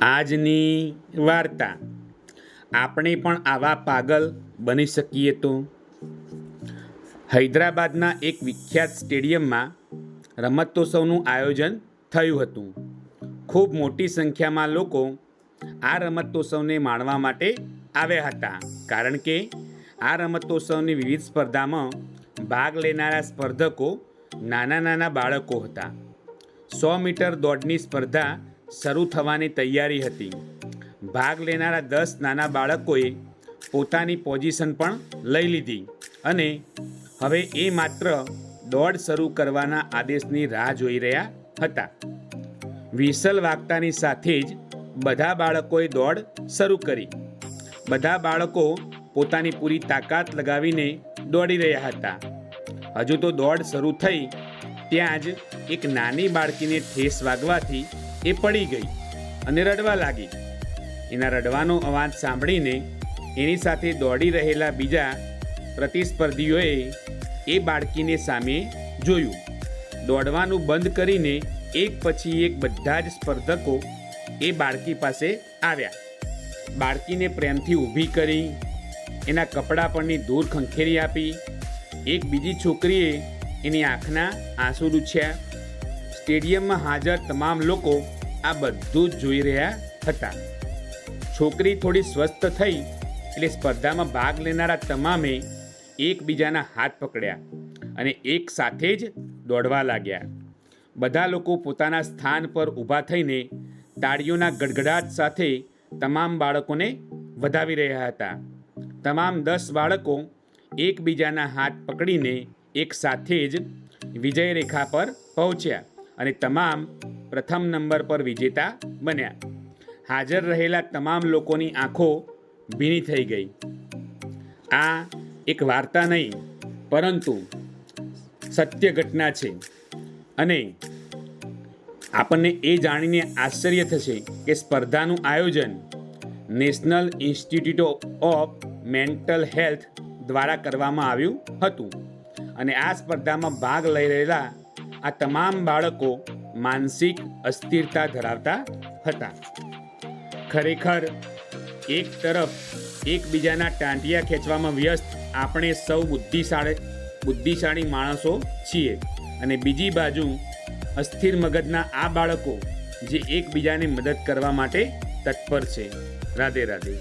આજની વાર્તા. આપણે પણ આવા પાગલ બની શકીએ તો. હૈદરાબાદના એક વિખ્યાત સ્ટેડિયમમાં રમતોત્સવનું આયોજન થયું હતું. ખૂબ મોટી સંખ્યામાં લોકો આ રમતોત્સવને માણવા માટે આવ્યા હતા, કારણ કે આ રમતોત્સવની વિવિધ સ્પર્ધામાં ભાગ લેનારા સ્પર્ધકો નાના બાળકો હતા. 100 મીટર દોડની સ્પર્ધા શરૂ થવાની તૈયારી હતી. ભાગ લેનારા 10 નાના બાળકોએ પોતાની પોઝિશન પણ લઈ લીધી અને હવે એ માત્ર દોડ શરૂ કરવાના આદેશની રાહ જોઈ રહ્યા હતા. વિસલ વાગતાની સાથે જ બધા બાળકોએ દોડ શરૂ કરી. બધા બાળકો પોતાની પૂરી તાકાત લગાવીને દોડી રહ્યા હતા. હજુ તો દોડ શરૂ થઈ ત્યાં જ એક નાની બાળકીને ઠેસ વાગવાથી એ પડી ગઈ અને રડવા લાગી. એના રડવાનો અવાજ સાંભળીને એની સાથે દોડી રહેલા બીજા પ્રતિસ્પર્ધીઓએ એ બાળકીને સામે જોયું. દોડવાનું બંધ કરીને એક પછી એક બધા જ સ્પર્ધકો એ બાળકી પાસે આવ્યા. બાળકીને પ્રેમથી ઊભી કરી, એના કપડાં પરની ધૂળ ખંખેરી આપી. એક બીજી છોકરીએ એની આંખના આંસુ લૂછ્યા. સ્ટેડિયમમાં હાજર તમામ લોકો આ બધું જ જોઈ રહ્યા હતા. છોકરી થોડી સ્વસ્થ થઈ એટલે સ્પર્ધામાં ભાગ લેનારા તમામે એકબીજાના હાથ પકડ્યા અને એક સાથે જ દોડવા લાગ્યા. બધા લોકો પોતાના સ્થાન પર ઊભા થઈને તાળીઓના ગડગડાટ સાથે તમામ બાળકોને વધાવી રહ્યા હતા. તમામ 10 બાળકો એકબીજાના હાથ પકડીને એક સાથે જ વિજય રેખા પર પહોંચ્યા અને તમામ પ્રથમ નંબર પર વિજેતા બન્યા. હાજર રહેલા તમામ લોકોની આંખો ભીની થઈ ગઈ. આ એક વાર્તા નહીં, પરંતુ સત્ય ઘટના છે અને આપણને એ જાણીને આશ્ચર્ય થશે કે સ્પર્ધાનું આયોજન national institute of mental health દ્વારા કરવામાં આવ્યું હતું અને આ સ્પર્ધામાં ભાગ લઈ રહેલા આ તમામ બાળકો માનસિક અસ્થિરતા ધરાવતા હતા. ખરેખર એક તરફ એકબીજાના ટાંટિયા ખેંચવામાં વ્યસ્ત આપણે સૌ બુદ્ધિશાળી માણસો છીએ અને બીજી બાજુ અસ્થિર મગજના આ બાળકો જે એકબીજાને મદદ કરવા માટે તત્પર છે. રાધે રાધે.